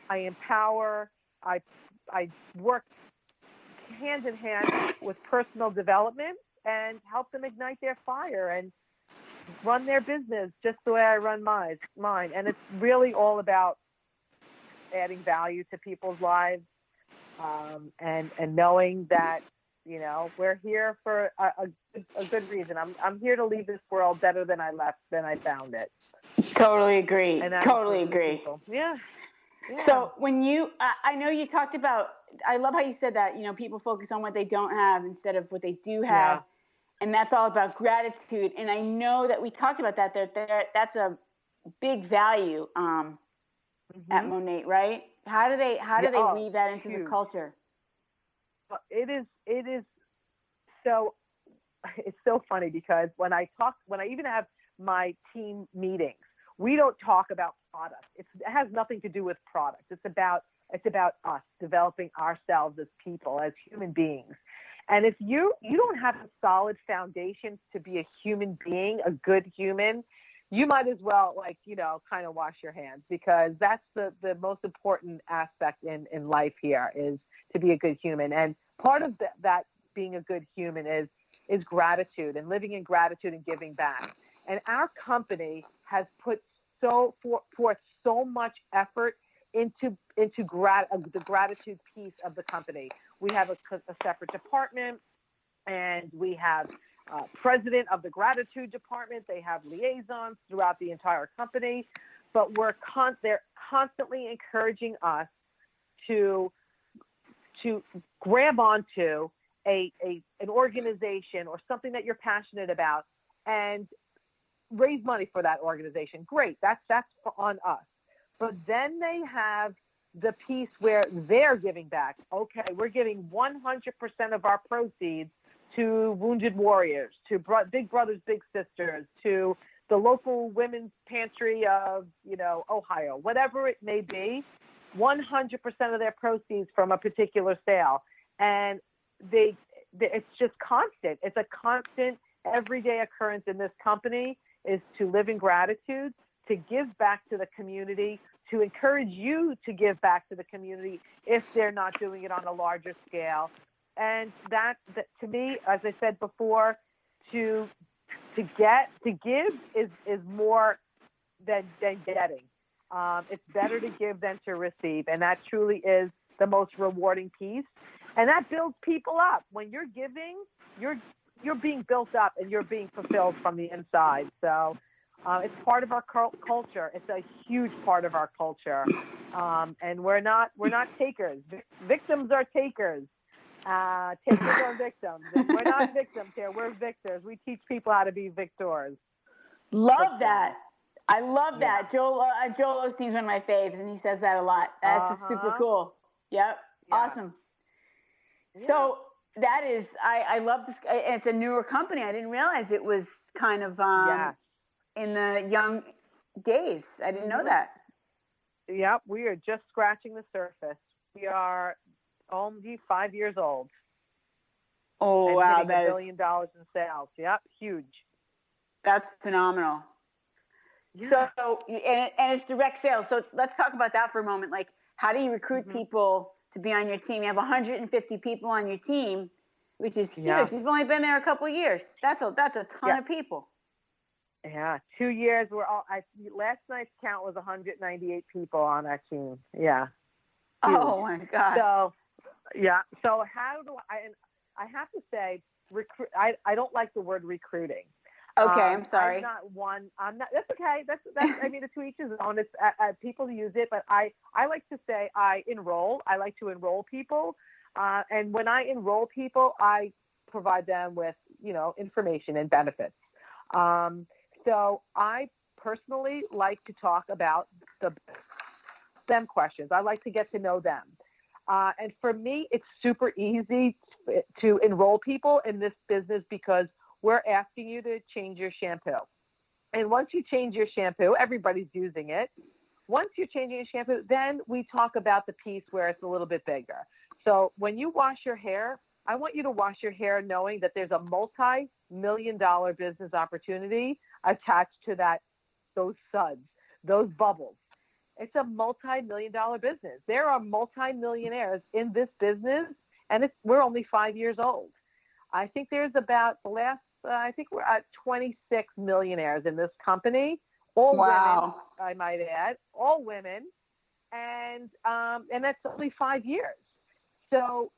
I empower, I, I work hand in hand with personal development and help them ignite their fire and run their business just the way I run mine. And it's really all about adding value to people's lives, and knowing that, we're here for a good reason. I'm here to leave this world better than I found it. Totally agree. And Totally agree. Yeah. So when I know you talked about, I love how you said that, people focus on what they don't have instead of what they do have. Yeah. And that's all about gratitude. And I know that we talked about that. That's a big value at Monat, right? How do they weave that into the culture? It is so, it's so funny because when I even have my team meetings, we don't talk about product. It has nothing to do with product. It's about us developing ourselves as people, as human beings. And if you don't have a solid foundation to be a human being, a good human, you might as well kind of wash your hands, because that's the most important aspect in life here, is to be a good human. And part of that being a good human is gratitude, and living in gratitude and giving back. And our company has put forth so much effort into the gratitude piece of the company. We have a separate department, and we have president of the gratitude department. They have liaisons throughout the entire company, but they're constantly encouraging us to grab onto an organization or something that you're passionate about and raise money for that organization. Great, that's on us. But then they have the piece where they're giving back. Okay, we're giving 100% of our proceeds to Wounded Warriors, to Big Brothers Big Sisters, to the local women's pantry of Ohio, whatever it may be. 100% of their proceeds from a particular sale, and it's just constant. It's a constant, everyday occurrence in this company, is to live in gratitude, to give back to the community, to encourage you to give back to the community if they're not doing it on a larger scale. And that to me, as I said before, to give is more than getting. It's better to give than to receive, and that truly is the most rewarding piece. And that builds people up. When you're giving, you're being built up, and you're being fulfilled from the inside. So it's part of our culture. It's a huge part of our culture, and we're not takers. Victims are takers. Takers are victims. And we're not victims here. We're victors. We teach people how to be victors. Love that. I love that. Joel Osteen's one of my faves, and he says that a lot. That's just super cool. Yep. Yeah. Awesome. Yeah. So that is, I love this. It's a newer company. I didn't realize it was kind of in the young days. I didn't know that. Yep. We are just scratching the surface. We are only 5 years old. Oh, wow. Hitting $1 billion in sales. Yep. Huge. That's phenomenal. Yeah. So, and it's direct sales. So let's talk about that for a moment. Like, how do you recruit people to be on your team? You have 150 people on your team, which is huge. Yeah. You've only been there a couple of years. That's a ton of people. Yeah, 2 years. Last night's count was 198 people on our team. Yeah. Huge. Oh my God. So, yeah. So how do I have to say, I don't like the word recruiting. Okay, I'm sorry. I'm not. That's okay. That's. I mean, to each his own. It's people use it, but I like to say I enroll. I like to enroll people, and when I enroll people, I provide them with information and benefits. So I personally like to talk about them questions. I like to get to know them, and for me, it's super easy to enroll people in this business because we're asking you to change your shampoo. And once you change your shampoo, everybody's using it. Once you're changing your shampoo, then we talk about the piece where it's a little bit bigger. So when you wash your hair, I want you to wash your hair knowing that there's a multi-million-dollar business opportunity attached to those suds, those bubbles. It's a multi-million-dollar business. There are multi-millionaires in this business, and we're only 5 years old. I think there's about I think we're at 26 millionaires in this company, all women, I might add, all women, and that's only 5 years. So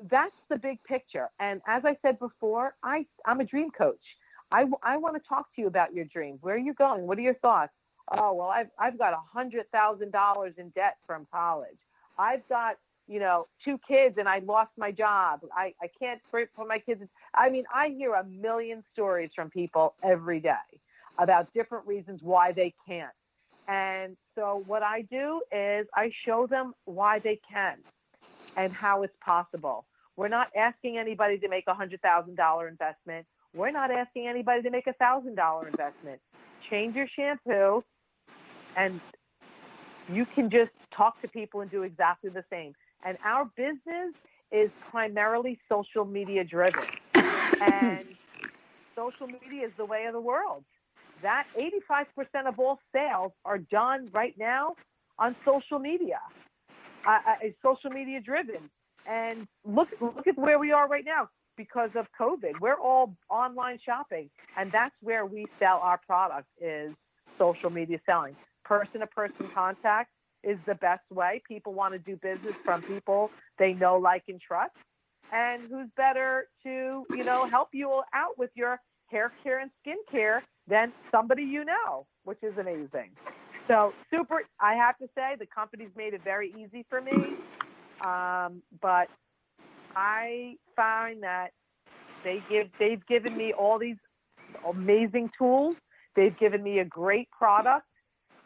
that's the big picture. And as I said before, I'm a dream coach. I want to talk to you about your dreams. Where are you going? What are your thoughts? Oh, well, I've got $100,000 in debt from college. I've got, 2 kids and I lost my job. I can't put my kids. I mean, I hear a million stories from people every day about different reasons why they can't. And so what I do is I show them why they can and how it's possible. We're not asking anybody to make $100,000 investment. We're not asking anybody to make $1,000 investment. Change your shampoo, and you can just talk to people and do exactly the same. And our business is primarily social media driven. And social media is the way of the world. That 85% of all sales are done right now on social media. Social media driven. And look at where we are right now because of COVID. We're all online shopping, and that's where we sell our product, is social media selling. Person-to-person contact is the best way. People want to do business from people they know, like, and trust. And who's better to, help you out with your hair care and skin care than somebody which is amazing. So I have to say, the company's made it very easy for me. But I find that they've given me all these amazing tools. They've given me a great product.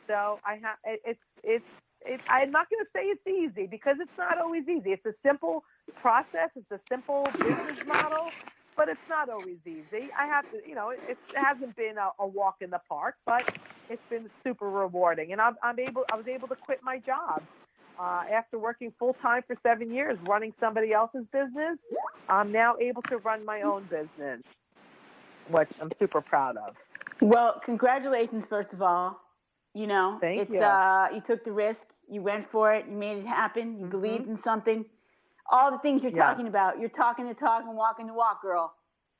So I'm not going to say it's easy, because it's not always easy. It's a simple process. It's a simple business model, but it's not always easy. I have to, it hasn't been a walk in the park, but it's been super rewarding. And I was able to quit my job. After working full-time for 7 years running somebody else's business, I'm now able to run my own business, which I'm super proud of. Well, congratulations, first of all. Thank you. You took the risk. You went for it. You made it happen. You believed in something. All the things you're talking about. You're talking the talk and walking the walk, girl.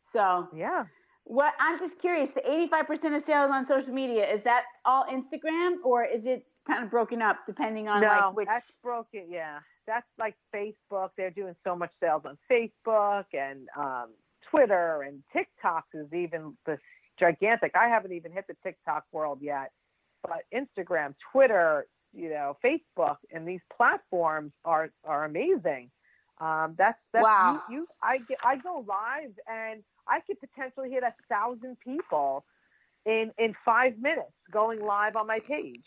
So yeah. What I'm just curious, the 85% of sales on social media, is that all Instagram, or is it kind of broken up depending on which? That's broken. Yeah, that's like Facebook. They're doing so much sales on Facebook and Twitter, and TikTok is even the gigantic. I haven't even hit the TikTok world yet, but Instagram, Twitter, Facebook, and these platforms are amazing. That's wow. I go live, and I could potentially hit 1,000 people in 5 minutes going live on my page.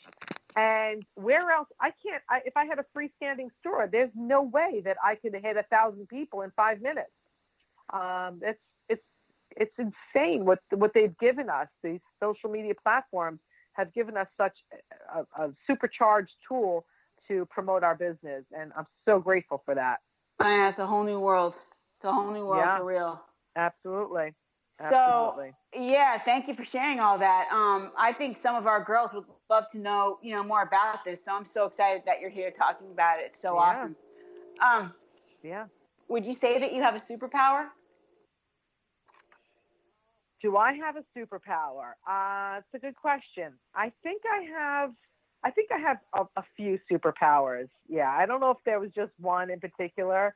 And where else? I can't. If I had a freestanding store, there's no way that I could hit 1,000 people in 5 minutes. It's insane what they've given us. These social media platforms have given us such a supercharged tool to promote our business, and I'm so grateful for that. It's a whole new world. It's a whole new world, for real. Absolutely. So, yeah, thank you for sharing all that. I think some of our girls would love to know, more about this. So I'm so excited that you're here talking about it. It's so awesome. Yeah. Would you say that you have a superpower? Do I have a superpower? It's a good question. I think I have a few superpowers. Yeah. I don't know if there was just one in particular.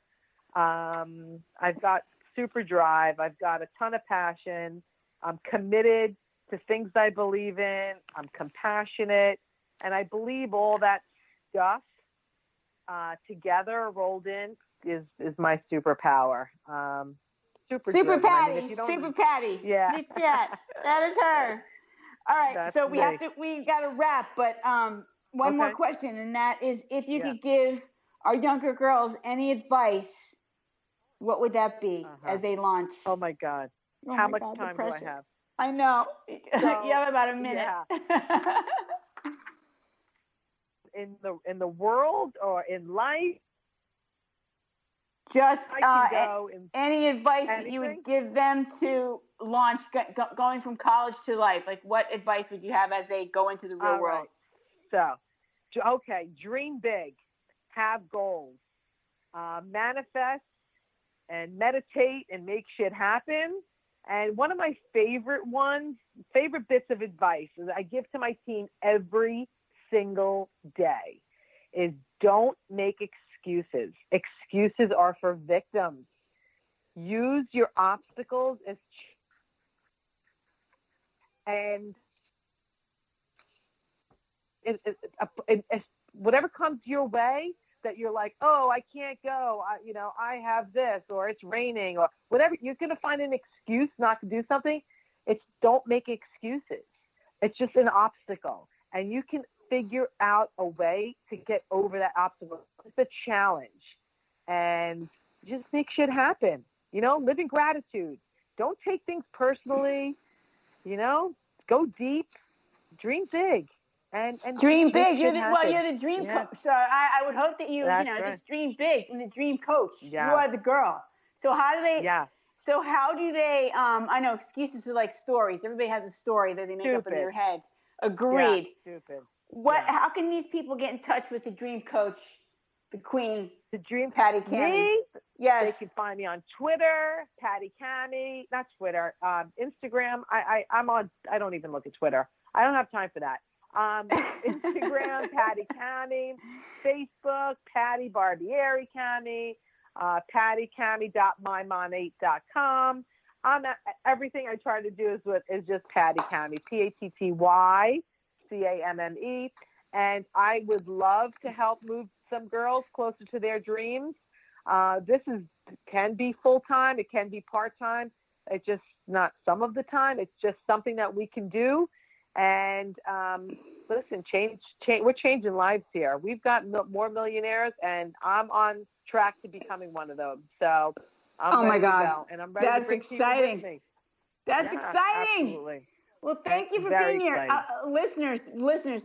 I've got super drive. I've got a ton of passion. I'm committed to things I believe in. I'm compassionate. And I believe all that stuff together rolled in is my superpower. Super Patty. Super Patty. Yeah. That is her. All right. That's so we got to wrap, but one more question, and that is, if you could give our younger girls any advice, what would that be as they launch? Oh my God. How much time do I have? I know. So, you have about a minute. Yeah. in the world or in life? Just any advice that you would give them to launch, going from college to life. Like, what advice would you have as they go into the real world? Right. So, Okay, dream big, have goals, manifest and meditate and make shit happen. And one of my favorite bits of advice that I give to my team every single day is don't make excuses. Excuses are for victims. Use your obstacles as and whatever comes your way that you're like, oh, I can't go, I have this, or it's raining, or whatever. You're going to find an excuse not to do something. Don't make excuses. It's just an obstacle, and you can figure out a way to get over that obstacle. It's a challenge, and just make shit happen. Live in gratitude. Don't take things personally. Go deep, dream big. And dream big. You're the dream coach. So I would hope that just dream big and the dream coach. Yeah. You are the girl. So how do they? Yeah. So how do they? I know excuses are like stories. Everybody has a story that they make up in their head. Agreed. Yeah, stupid. How can these people get in touch with the dream coach, the queen, Patty Camme? Me? Yes. They can find me on Twitter, Patty Camme. Not Twitter. Instagram. I'm on. I don't even look at Twitter. I don't have time for that. Instagram, Patty Camme, Facebook, Patty Barbieri Camme, pattycamme.mymonat.com. Everything I try to do is just Patty Camme, PattyCamme, and I would love to help move some girls closer to their dreams. This can be full time, it can be part time. It's just not some of the time. It's just something that we can do. And listen, change. We're changing lives here. We've got more millionaires, and I'm on track to becoming one of them. So I'm ready to go, and I'm ready to bring people with me. That's exciting. Absolutely. Well, thank you for being here, listeners.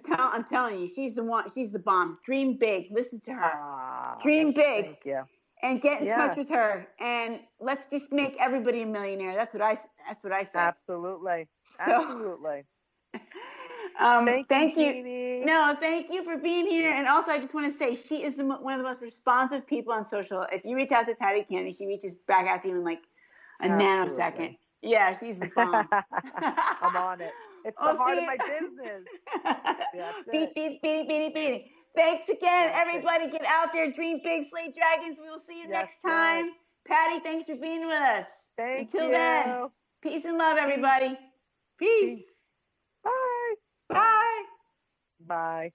I'm telling you, she's the one. She's the bomb. Dream big. Listen to her. Dream big. Thank you. And get in touch with her, and let's just make everybody a millionaire. That's what I say. Absolutely. Absolutely. Thank you. No, thank you for being here. And also, I just want to say she is one of the most responsive people on social. If you reach out to Patty Camme, she reaches back out to you in like a nanosecond. Yeah, she's the bomb. I'm on it. It's the heart of my business. Beat. Thanks again, everybody. Get out there, dream big, slay dragons. We will see you next time. Right. Patty, thanks for being with us. Until then, peace and love, everybody. Peace. Bye. Bye. Bye.